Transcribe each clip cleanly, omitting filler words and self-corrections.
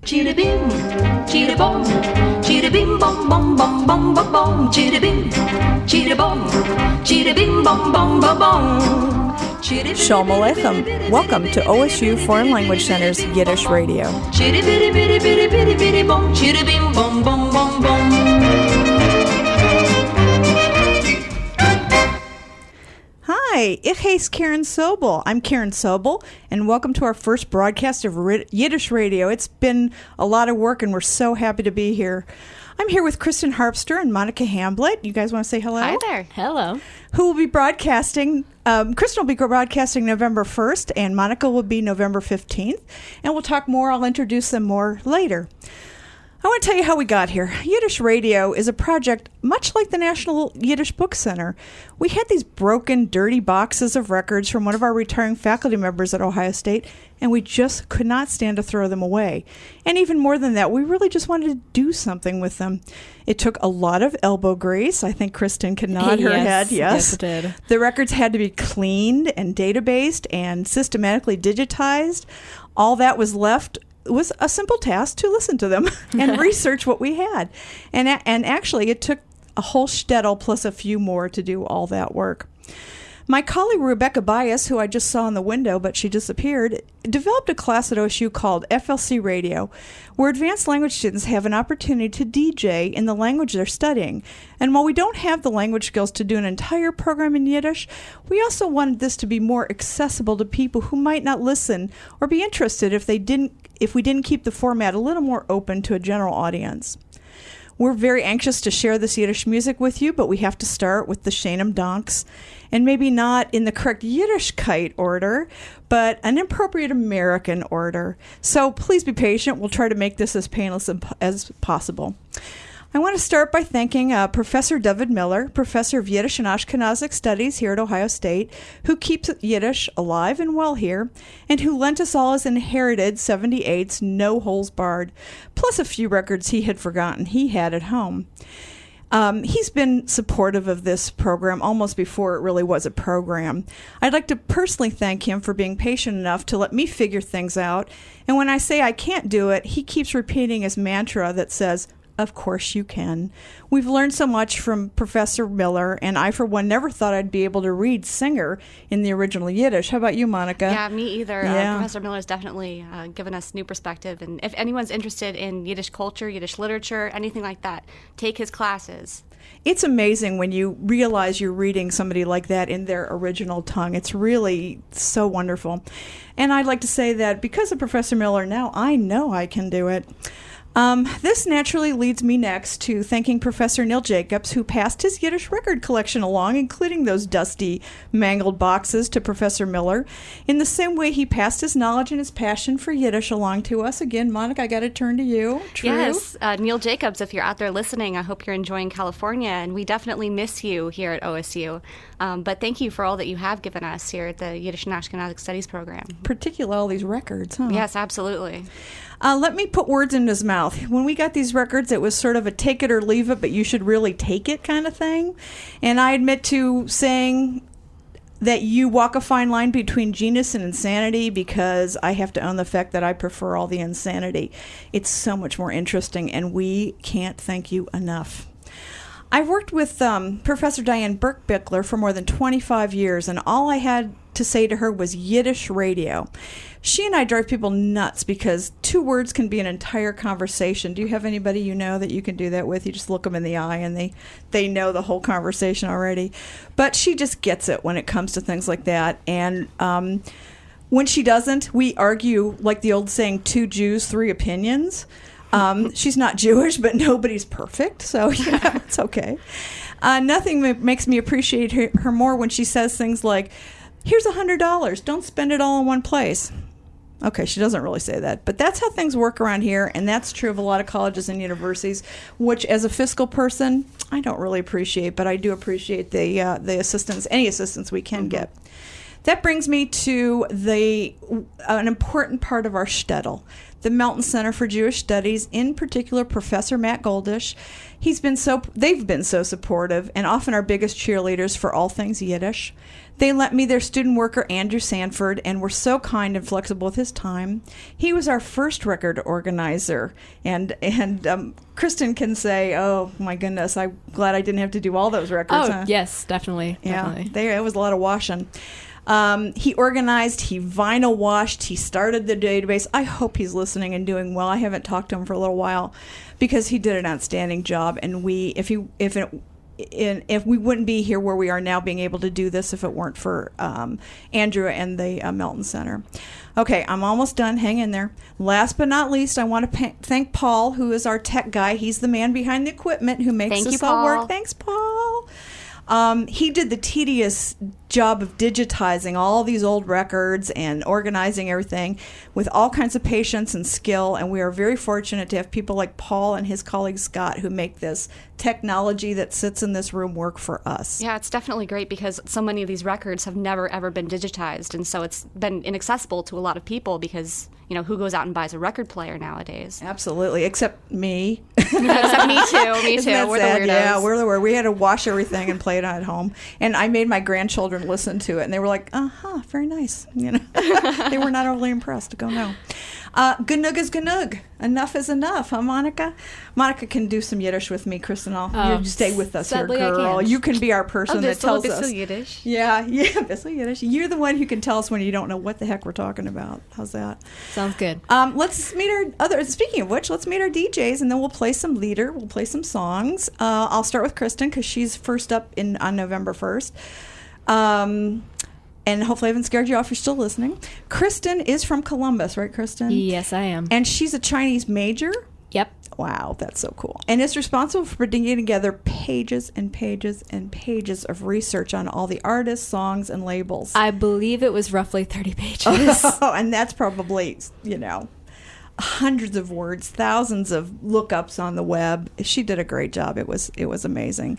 Cheetah bim, cheetah bom, cheetah bim bom bom bom bom bom bom, cheetah bim, cheetah bom, cheetah bim bom bom bom bom. Shalom Aleichem. Welcome to OSU Foreign Language Center's Yiddish Radio. Cheetah bitty bitty bitty bitty bitty bom, cheetah bim bom bom bom bom. Hi, ich heiße Karen Sobel. I'm Karen Sobel, and welcome to our first broadcast of Yiddish Radio. It's been a lot of work, and we're so happy to be here. I'm here with Kristen Harpster and Monica Hamblett. You guys want to say hello? Hi there. Hello. Who will be broadcasting? Kristen will be broadcasting November 1st, and Monica will be November 15th. And we'll talk more. I'll introduce them more later. I want to tell you how we got here. Yiddish Radio is a project much like the National Yiddish Book Center. We had these broken, dirty boxes of records from one of our retiring faculty members at Ohio State, and we just could not stand to throw them away. And even more than that, we really just wanted to do something with them. It took a lot of elbow grease. I think Kristen can nod her head. Yes, it did. The records had to be cleaned and databased and systematically digitized. All that was left was a simple task to listen to them and research what we had. And actually, it took a whole shtetl plus a few more to do all that work. My colleague Rebecca Bias, who I just saw in the window, but she disappeared, developed a class at OSU called FLC Radio, where advanced language students have an opportunity to DJ in the language they're studying. And while we don't have the language skills to do an entire program in Yiddish, we also wanted this to be more accessible to people who might not listen or be interested if we didn't keep the format a little more open to a general audience. We're very anxious to share this Yiddish music with you, but we have to start with the Shainem Donks, and maybe not in the correct Yiddishkeit order, but an appropriate American order. So please be patient. We'll try to make this as painless as possible. I want to start by thanking Professor David Miller, Professor of Yiddish and Ashkenazic Studies here at Ohio State, who keeps Yiddish alive and well here, and who lent us all his inherited 78's No Holes Barred, plus a few records he had forgotten he had at home. He's been supportive of this program almost before it really was a program. I'd like to personally thank him for being patient enough to let me figure things out, and when I say I can't do it, he keeps repeating his mantra that says, "Of course you can." We've learned so much from Professor Miller, and I, for one, never thought I'd be able to read Singer in the original Yiddish. How about you, Monica? Yeah, me either. Yeah. Professor Miller has definitely given us new perspective. And if anyone's interested in Yiddish culture, Yiddish literature, anything like that, take his classes. It's amazing when you realize you're reading somebody like that in their original tongue. It's really so wonderful. And I'd like to say that because of Professor Miller, now I know I can do it. This naturally leads me next to thanking Professor Neil Jacobs, who passed his Yiddish record collection along, including those dusty, mangled boxes, to Professor Miller, in the same way he passed his knowledge and his passion for Yiddish along to us. Again, Monica, I got to turn to you. True? Yes, Neil Jacobs, if you're out there listening, I hope you're enjoying California, and we definitely miss you here at OSU. But thank you for all that you have given us here at the Yiddish and Ashkenazic Studies program. Particularly all these records, huh? Yes, absolutely. Let me put words in his mouth. When we got these records, it was sort of a take it or leave it, but you should really take it kind of thing. And I admit to saying that you walk a fine line between genius and insanity, because I have to own the fact that I prefer all the insanity. It's so much more interesting, and we can't thank you enough. I've worked with Professor Diane Burke-Bickler for more than 25 years, and all I had to say to her was Yiddish radio. She and I drive people nuts because 2 words can be an entire conversation. Do you have anybody you know that you can do that with? You just look them in the eye and they know the whole conversation already. But she just gets it when it comes to things like that. And when she doesn't, we argue like the old saying, 2 Jews, 3 opinions. She's not Jewish, but nobody's perfect, so it's okay. Nothing makes me appreciate her more when she says things like, "Here's $100. Don't spend it all in one place." Okay, she doesn't really say that, but that's how things work around here, and that's true of a lot of colleges and universities, which, as a fiscal person, I don't really appreciate, but I do appreciate the assistance, any assistance we can get. That brings me to an important part of our shtetl, the Melton Center for Jewish Studies, in particular Professor Matt Goldish. They've been so supportive and often our biggest cheerleaders for all things Yiddish. They lent me their student worker, Andrew Sanford, and were so kind and flexible with his time. He was our first record organizer. And Kristen can say, oh, my goodness, I'm glad I didn't have to do all those records. Oh, yes, definitely. Yeah, it was a lot of washing. He organized, he vinyl washed, he started the database. I hope he's listening and doing well. I haven't talked to him for a little while because he did an outstanding job. And if we wouldn't be here where we are now being able to do this if it weren't for Andrew and the Melton Center. Okay, I'm almost done. Hang in there. Last but not least, I want to thank Paul, who is our tech guy. He's the man behind the equipment who makes this all work. Thanks, Paul. He did the tedious job of digitizing all these old records and organizing everything with all kinds of patience and skill, and we are very fortunate to have people like Paul and his colleague Scott who make this technology that sits in this room work for us. Yeah, it's definitely great because so many of these records have never, ever been digitized, and so it's been inaccessible to a lot of people because, you know, who goes out and buys a record player nowadays? Absolutely, except me. Except me too. We're the weirdos. Yeah, we're the weirdos. We had to wash everything and play it at home. And I made my grandchildren listen to it, and they were like, very nice. You know, they were not overly impressed. Go no. Genug is genug. Enough is enough, huh, Monica? Monica can do some Yiddish with me, Kristen. You stay with us here, girl. You can be our person that tells us. Bisl Yiddish. Yeah, Bisl Yiddish. You're the one who can tell us when you don't know what the heck we're talking about. How's that? Sounds good. Let's meet speaking of which, let's meet our DJs, and then we'll play some lieder. We'll play some songs. I'll start with Kristen because she's first up on November 1st. And hopefully I haven't scared you off. You're still listening. Kristen is from Columbus, right, Kristen? Yes, I am. And she's a Chinese major? Yep. Wow, that's so cool. And is responsible for putting together pages and pages and pages of research on all the artists, songs, and labels. I believe it was roughly 30 pages. And that's probably, hundreds of words, thousands of lookups on the web. She did a great job. It was amazing.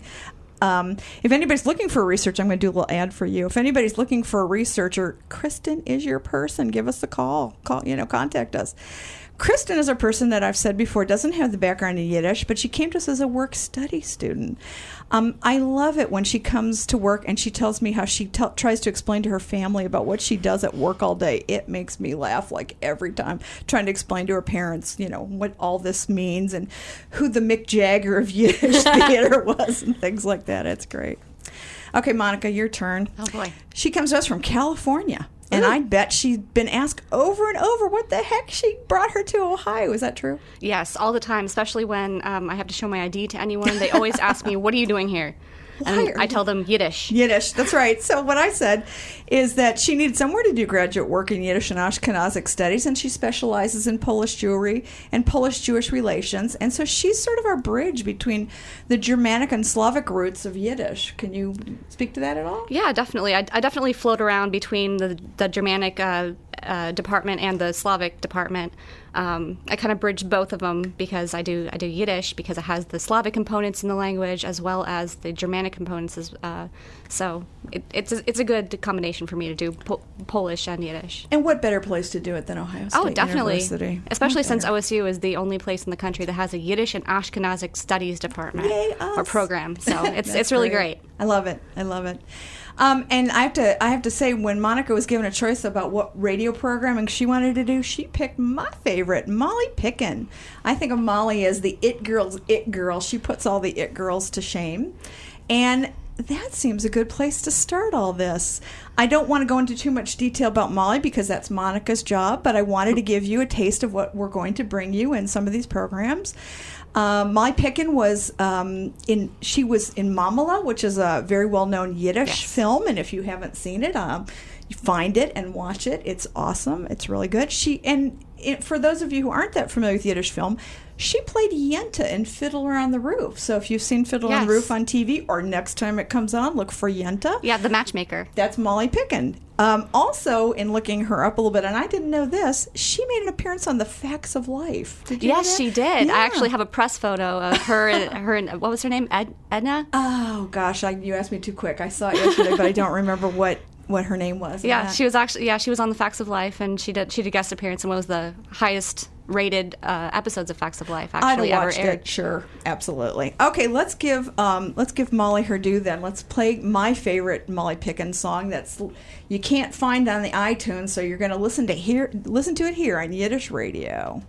If anybody's looking for research, I'm going to do a little ad for you. If anybody's looking for a researcher, Kristen is your person. Give us a call. Contact us. Kristen is a person that I've said before doesn't have the background in Yiddish, but she came to us as a work-study student. I love it when she comes to work and she tells me how she tries to explain to her family about what she does at work all day. It makes me laugh like every time, trying to explain to her parents, what all this means and who the Mick Jagger of Yiddish theater was and things like that. It's great. Okay, Monica, your turn. Oh, boy. She comes to us from California. And I bet she's been asked over and over what the heck she brought her to Ohio. Is that true? Yes, all the time, especially when I have to show my ID to anyone. They always ask me, what are you doing here? And I tell them Yiddish. Yiddish, that's right. So what I said is that she needed somewhere to do graduate work in Yiddish and Ashkenazic studies, and she specializes in Polish jewelry and Polish-Jewish relations. And so she's sort of our bridge between the Germanic and Slavic roots of Yiddish. Can you speak to that at all? Yeah, definitely. I definitely float around between the Germanic department and the Slavic department. I kind of bridge both of them because I do Yiddish because it has the Slavic components in the language as well as the Germanic components. So it's a good combination for me to do Polish and Yiddish. And what better place to do it than Ohio State definitely. University? Especially since OSU is the only place in the country that has a Yiddish and Ashkenazic studies department or program. So it's really great. I love it. And I have to say, when Monica was given a choice about what radio programming she wanted to do, she picked my favorite, Molly Pickin. I think of Molly as the it girl's it girl. She puts all the it girls to shame. And that seems a good place to start all this. I don't want to go into too much detail about Molly because that's Monica's job, but I wanted to give you a taste of what we're going to bring you in some of these programs. Molly Pickin was in Mamala, which is a very well-known Yiddish film, and if you haven't seen it, you find it and watch it. It's awesome. It's really good. For those of you who aren't that familiar with Yiddish film, she played Yenta in Fiddler on the Roof. So if you've seen Fiddler on the Roof on TV, or next time it comes on, look for Yenta. Yeah, the matchmaker. That's Molly Pickin. Also, in looking her up a little bit, and I didn't know this, she made an appearance on The Facts of Life. Did you know that? She did. Yeah. I actually have a press photo of her and what was her name? Edna? Oh, gosh, you asked me too quick. I saw it yesterday, but I don't remember what what her name was. in Yeah, that. she was she was on the Facts of Life, and she did a guest appearance in one of the highest rated episodes of Facts of Life I'd actually have ever watched aired. it, sure, absolutely. Okay, let's give Molly her due then. Let's play my favorite Molly Pickens song that's you can't find on the iTunes, so you're going to listen to it here on Yiddish radio.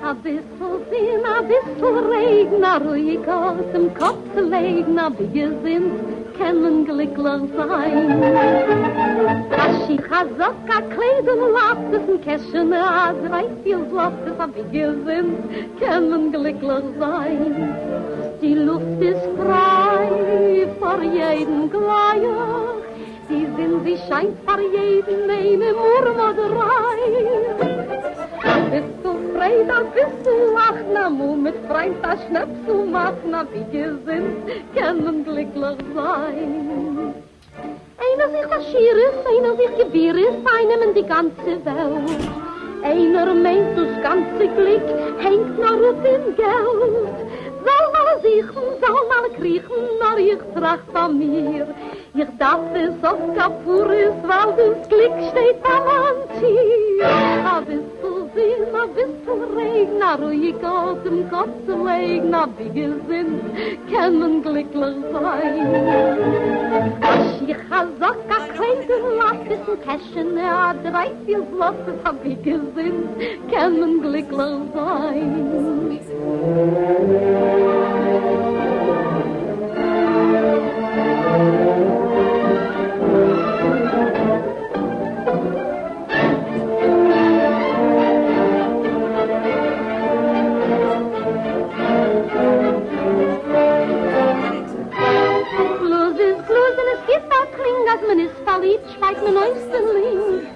A Bisl Sinn, a Bisl Regen, a ruhig aus dem Kopf zu legen, a wir sind, können glücklich sein. A Schiech, a Sock, a Kleid und Lattes, ein Käschen, a Dreiviertel-Lottes, a wir sind, können glücklich sein. Die Luft ist frei vor jedem gleich, die Sinn, sie scheint vor jedem eine Murmelrei. Bist du frei, da bist du lach, na mu mit Freund, da schnappst du mach, na wie gesinnt, können glücklich sein. Einer sich was schier ist, einer sich gebier ist, einem in die ganze Welt. Einer meint, das ganze Glück hängt nur auf dem Geld. Soll mal siechen, soll mal kriechen, na ich tracht von mir. Ich darf es auf Kapur ist, weil das Glück steht am Antier. A bissl Sinn, a bissl Regen, a ruhig aus dem Kopf zu legen, a wie gesinnt, können glücklich sein. A Schiech, a Sock, a Kleid und Lattes, ein Käschen, a Dreiviertel-Lottes, a wie gesinnt, können glücklich sein. Blues ist Blues und es gibt auch Kling, als man ist verliebt, schweigt man Äußerling.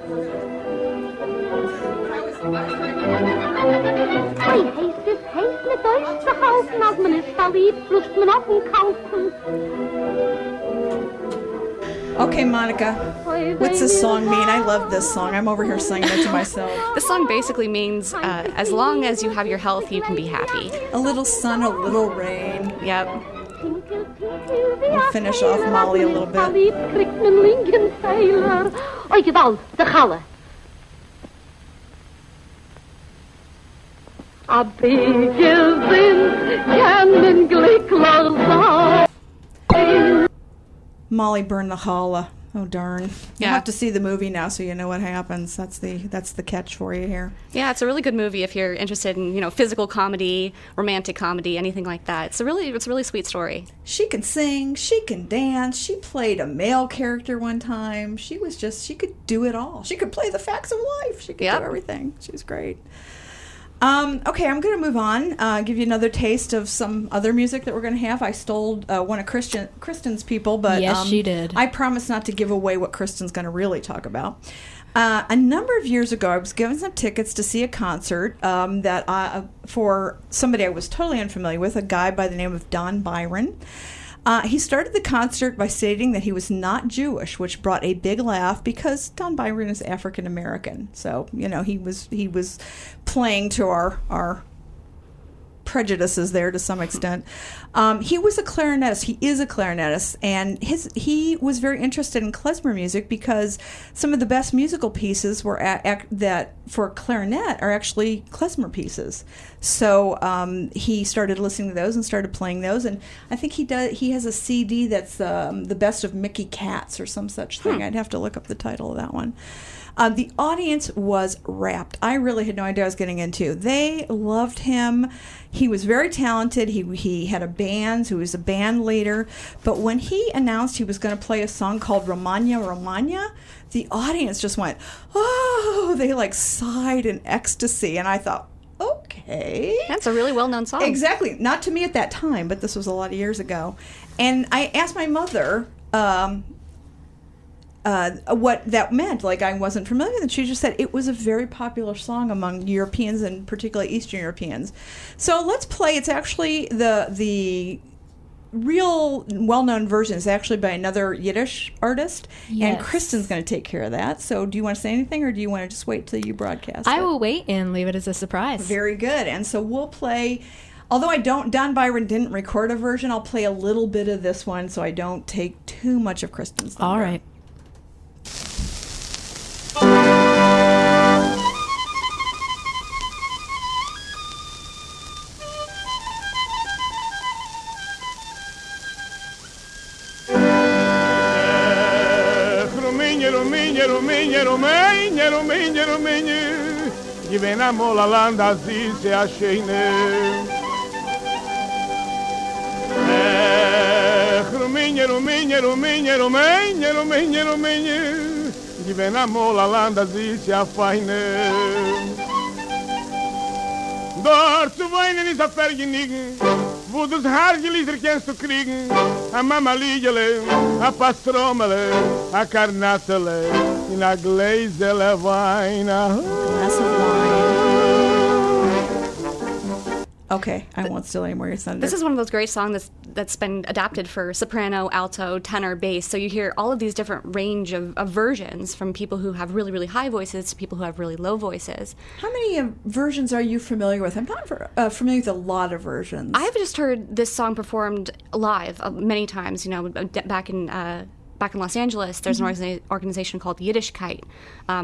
Hey, heißt es heißt mit euch zu halten, als man ist verliebt, lust man auf den Kaufen. Okay, Monica, what's this song mean? I love this song. I'm over here singing it to myself. This song basically means as long as you have your health, you can be happy. A little sun, a little rain. Yep. We'll finish off Molly a little bit. Verliebt kriegt man linken Pfeiler. Oi, gewalt, de Galle. A bigge sind, können glücklich sein. Molly burned the challah. Oh darn! You Yeah. have to see the movie now, so you know what happens. That's the catch for you here. Yeah, it's a really good movie if you're interested in, physical comedy, romantic comedy, anything like that. It's a really sweet story. She can sing, she can dance, she played a male character one time. She could do it all. She could play the facts of life. She could Yep. do everything. She's great. Okay, I'm going to move on. Give you another taste of some other music that we're going to have. I stole one of Kristen's people, but Yes, she did. I promise not to give away what Kristen's going to really talk about. A number of years ago, I was given some tickets to see a concert for somebody I was totally unfamiliar with, a guy by the name of Don Byron. He started the concert by stating that he was not Jewish, which brought a big laugh because Don Byron is African American. So, he was playing to our prejudices there to some extent. He was a clarinetist. He is a clarinetist, and he was very interested in klezmer music because some of the best musical pieces were that for clarinet are actually klezmer pieces. So he started listening to those and started playing those, and I think he has a CD that's the best of Mickey Katz or some such thing. I'd have to look up the title of that one. The audience was rapt. I really had no idea what I was getting into. They loved him. He was very talented. He had a band, so he was a band leader. But when he announced he was going to play a song called Romanya, Romanya, the audience just went, oh, they like sighed in ecstasy. And I thought, okay. That's a really well-known song. Exactly. Not to me at that time, but this was a lot of years ago. And I asked my mother what that meant. Like, I wasn't familiar with it. She just said it was a very popular song among Europeans and particularly Eastern Europeans. So let's play. It's actually the real well-known version is actually by another Yiddish artist, and Yes. Kristen's going to take care of that. So do you want to say anything, or do you want to just wait till you broadcast I it? will wait and leave it as a surprise. Very good. And so we'll play Although Don Byron didn't record a version, I'll play a little bit of this one so I don't take too much of Kristen's thunder. All right. Ruminie, diveniamo la landa zise a scene. Ruminie, diveniamo la landa zise a feine. Dort zu weinen ist a Vergnügen, wo du's Haargelieder kennst du kriegen. A Mamaliegele, a Pastromele, a Karnattele, in a Gläsele Wein. Glass of wine. Okay, I won't steal any more of your thunder. This is one of those great songs that's been adapted for soprano, alto, tenor, bass. So you hear all of these different range of versions from people who have really, really high voices to people who have really low voices. How many versions are you familiar with? I'm not familiar with a lot of versions. I have just heard this song performed live many times. You know, back in Los Angeles, there's an organization called Yiddish,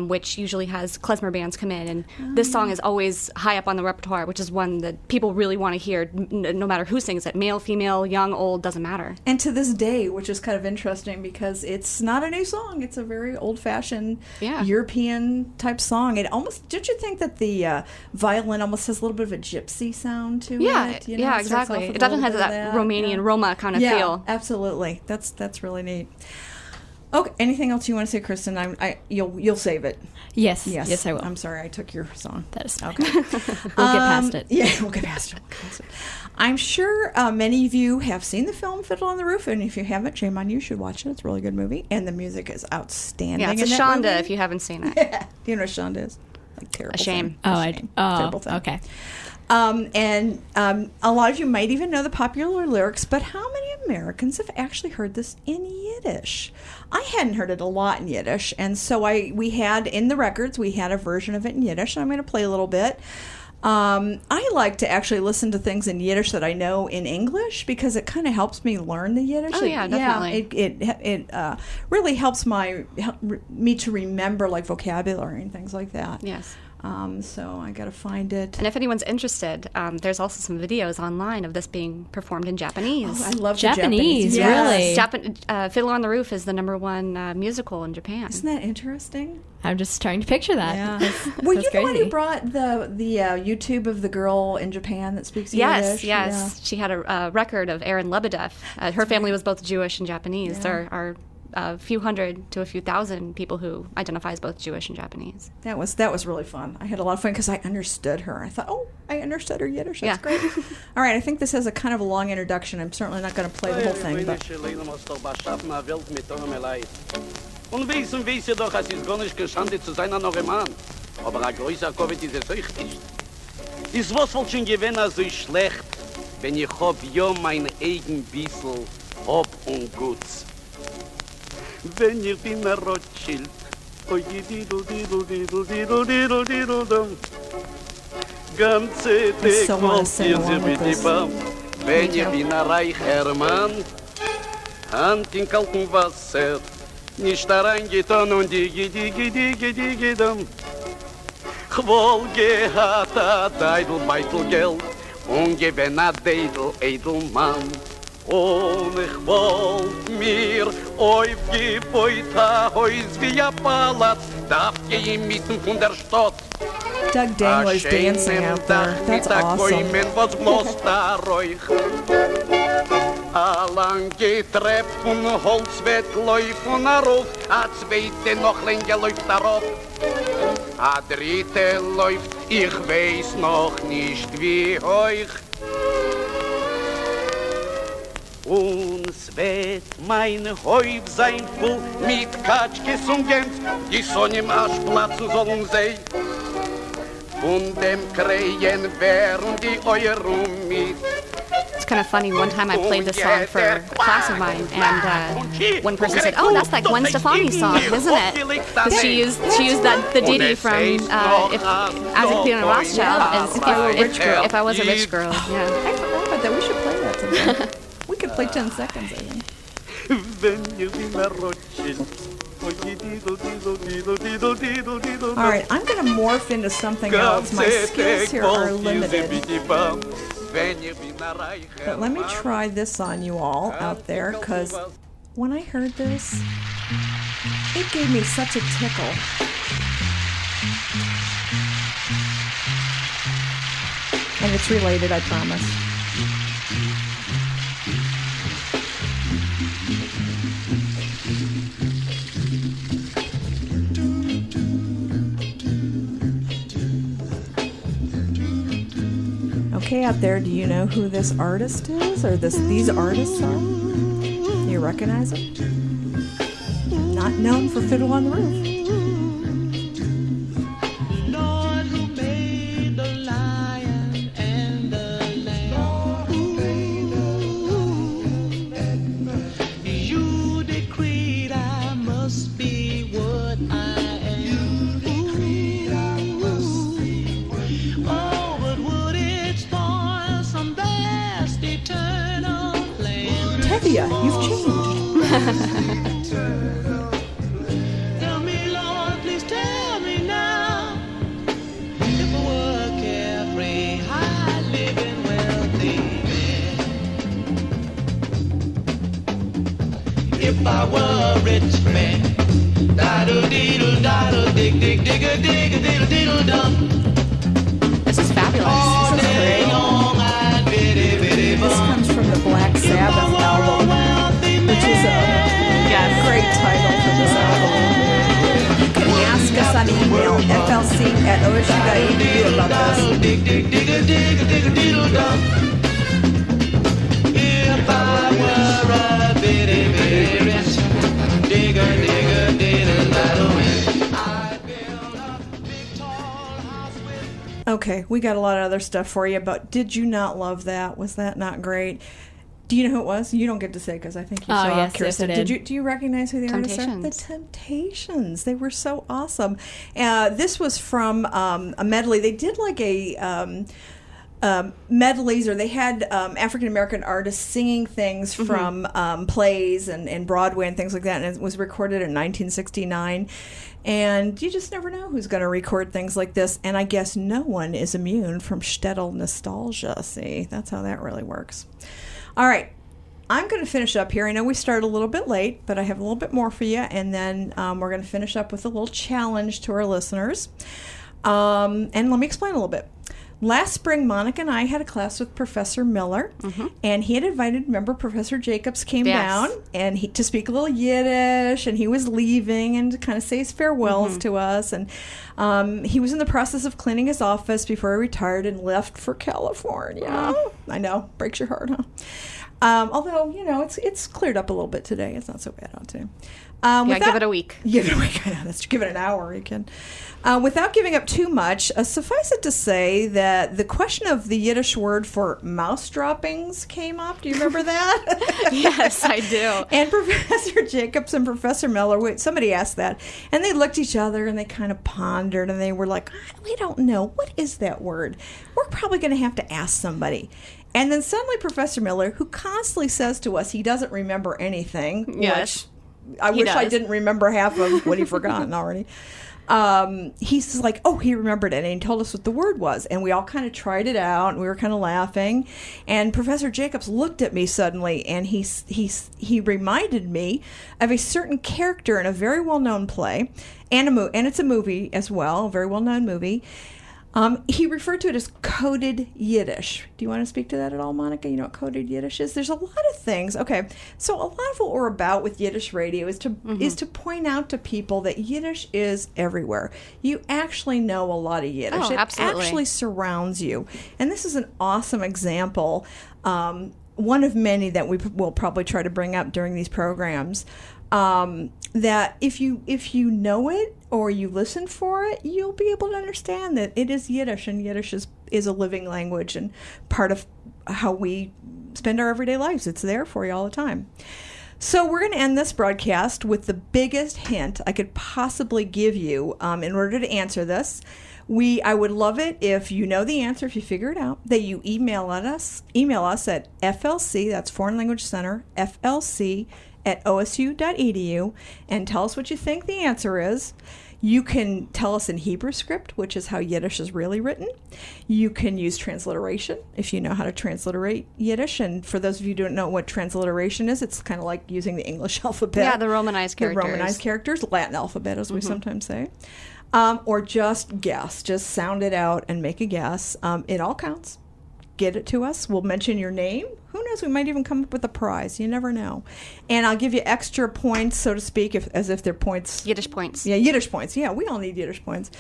which usually has klezmer bands come in, and this song is always high up on the repertoire, which is one that people really want to hear, no matter who sings it, male, female, young, old, doesn't matter. And to this day, which is kind of interesting because it's not a new song; it's a very old-fashioned European type song. It almost, don't you think that the violin almost has a little bit of a gypsy sound to it? You know, Yeah, exactly. It definitely has that Romanian Roma kind of feel. Absolutely. That's really neat. Okay. Anything else you want to say, Kristen? You'll save it. Yes, I will. I'm sorry, I took your song. That is fine. Okay. We'll get past it. Yeah, we'll get past it. I'm sure many of you have seen the film Fiddle on the Roof, and if you haven't, shame on you. You should watch it. It's a really good movie, and the music is outstanding. Yeah, it's a in that Shonda movie. if you haven't seen it. Yeah. Do you know what Shonda is? Like terrible. A shame. Thing. Terrible thing. Okay. And a lot of you might even know the popular lyrics, but how many Americans have actually heard this in Yiddish? I hadn't heard it a lot in Yiddish, and so we had in the records, we had a version of it in Yiddish, and I'm going to play a little bit. I like to actually listen to things in Yiddish that I know in English because it kind of helps me learn the Yiddish. Oh, yeah, definitely. It really helps me to remember like vocabulary and things like that. Yes. So I got to find it. And if anyone's interested, there's also some videos online of this being performed in Japanese. Oh, I love Japanese, the really? Fiddler on the Roof is the #1 musical in Japan. Isn't that interesting? I'm just trying to picture that. Yeah. That's Were you the one crazy. who brought the YouTube of the girl in Japan that speaks Yes, Yiddish? yes. She had a record of Aaron Lebedev. Her family was both Jewish and Japanese. Yeah. There are a few hundred to a few thousand people who identify as both Jewish and Japanese. That was really fun. I had a lot of fun because I understood her. I thought, oh, I understood her Yiddish. That's great. All right, I think this has a kind of a long introduction. I'm certainly not going to play the whole thing, but Und wissen wir doch, es ist gar nicht geschandet zu sein, noch ein Mann. Aber ein größer Covid ist es euch nicht. Ist was wohl schon gewesen so schlecht, wenn ich hab ja mein eigen Bisl, hab und Guts. Wenn ich bin ein Rothschild, oi didel, didel, didel, didel, didel, didel, dum. Ganze Tag wollt ihr sie mit die Baum. Wenn ich bin ein reicher Mann, Hand in kaltem Wasser, nicht reingetan und digi, dum. Ich wohl gehad a Deidl, Beitel Geld und gewinn a Deidl, Edelmann. Und ich wollt mir aufgebeut a Haus wie a Palaz, darf ich mitten von der Stadt. Doug Dangler's dancing out there. That's awesome. Was bloß da Räuch. A lange Treppe von Holz wird laufen rauf, a zweite noch länger läuft darauf. A dritte läuft, ich weiß noch nicht wie euch. Uns wird mein Häuf sein voll mit Katschkes und Gänz, die Sonne im Aschplatzen sollen sehen. Von dem Krähen wären die Euro mit. kind of funny. One time I played this song for a class of mine, and one person said, "Oh, that's that Gwen Stefani song, isn't it?" Because she used the ditty from As a Clean Rothschild as if I was a rich girl. Yeah. I forgot about that. We should play that today. We could play 10 seconds, I think. All right, I'm going to morph into something else. My skills here are limited. But let me try this on you all out there, because when I heard this, it gave me such a tickle. And it's related, I promise. Okay, out there, do you know who this artist is, or these artists are? Do you recognize them? Not known for Fiddle on the Roof. Lord, who made the lion and the lamb? You decreed I must be what I am. You decreed I must be what I am. Tevye, you've changed. Tell me, Lord, please tell me now. If I were carefree, high living, wealthy man. If I were a rich man. Diddle-deedle, diddle, dig, dig, digga, digga, diddle, diddle, dum. This is fabulous. All day long, I'd bitty, bitty, bum. This comes from the Black Sabbath album, which is a great title for this album. You can ask us on email, flc@osu.edu about this. Dig, dig, digga, digga, digga, diddle, dum. If I were a bitty, bitty rich, digga, digga, diddle, diddle, I'd build a big tall house with. Okay, we got a lot of other stuff for you, but did you not love that? Was that not great? Do you know who it was? You don't get to say because I think you saw yes, Kirsten. yes, I did. Do you recognize who the artists are? Temptations. The Temptations. They were so awesome. This was from a medley. They did like a medleys, or they had African American artists singing things from plays and Broadway and things like that. And it was recorded in 1969. And you just never know who's going to record things like this. And I guess no one is immune from shtetl nostalgia. See, that's how that really works. All right, I'm going to finish up here. I know we started a little bit late, but I have a little bit more for you, and then we're going to finish up with a little challenge to our listeners. And let me explain a little bit. Last spring, Monica and I had a class with Professor Miller, and he had invited, remember, Professor Jacobs came down and to speak a little Yiddish, and he was leaving and to kind of say his farewells to us. And he was in the process of cleaning his office before he retired and left for California. I know, breaks your heart, huh? Although, you know, it's cleared up a little bit today. It's not so bad out today. Give it a week. Give it a week. Let's give it an hour. You can. Without giving up too much, suffice it to say that the question of the Yiddish word for mouse droppings came up. Do you remember that? Yes, I do. And Professor Jacobs and Professor Miller, somebody asked that, and they looked at each other and they kind of pondered, and they were like, we don't know. What is that word? We're probably going to have to ask somebody. And then suddenly Professor Miller, who constantly says to us he doesn't remember anything, Yes. which I wish I didn't remember half of what he'd forgotten already. He's like, oh, he remembered it, and he told us what the word was, and we all kind of tried it out, and we were kind of laughing, and Professor Jacobs looked at me suddenly, and he reminded me of a certain character in a very well-known play, and it's a movie as well, a very well-known movie. He referred to it as coded Yiddish. Do you want to speak to that at all, Monica? You know what coded Yiddish is? There's a lot of things. Okay, so a lot of what we're about with Yiddish radio is to point out to people that Yiddish is everywhere. You actually know a lot of Yiddish. Oh, absolutely. It actually surrounds you. And this is an awesome example, one of many that we will probably try to bring up during these programs. That if you know it or you listen for it, you'll be able to understand that it is Yiddish, and Yiddish is a living language and part of how we spend our everyday lives. It's there for you all the time. So we're going to end this broadcast with the biggest hint I could possibly give you in order to answer this. I would love it if you know the answer, if you figure it out, that you email us at FLC, that's Foreign Language Center, FLC at osu.edu, and tell us what you think the answer is. You can tell us in Hebrew script, which is how Yiddish is really written. You can use transliteration if you know how to transliterate Yiddish. And for those of you who don't know what transliteration is, it's kind of like using the English alphabet. Yeah, the Romanized characters. The Romanized characters, Latin alphabet, as we sometimes say. Or just guess. Just sound it out and make a guess. It all counts. Get it to us. We'll mention your name. Who knows? We might even come up with a prize. You never know. And I'll give you extra points, so to speak, as if they're points. Yiddish points. Yeah, Yiddish points. Yeah, we all need Yiddish points.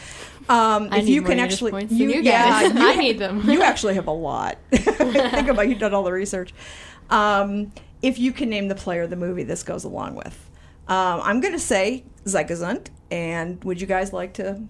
I if need you more can Yiddish actually, points than you guys. I need them. You actually have a lot. Think about you've done all the research. If you can name the player of the movie this goes along with, I'm going to say Zeitgesund. And would you guys like to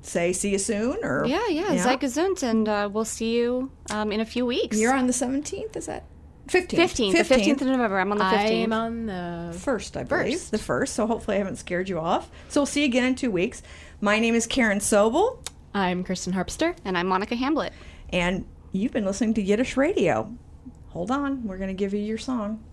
say see you soon? Or Yeah. Zeitgesund, and we'll see you in a few weeks. You're on the 17th, is that? 15th. 15th. The 15th of November. I'm on the 15th. I'm on the first, I believe. The first. So hopefully I haven't scared you off. So we'll see you again in 2 weeks. My name is Karen Sobel. I'm Kristen Harpster. And I'm Monica Hamblett. And you've been listening to Yiddish Radio. Hold on. We're going to give you your song.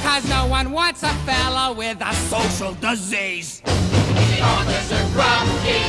Cause no one wants a fella with a social disease. The officer grumpy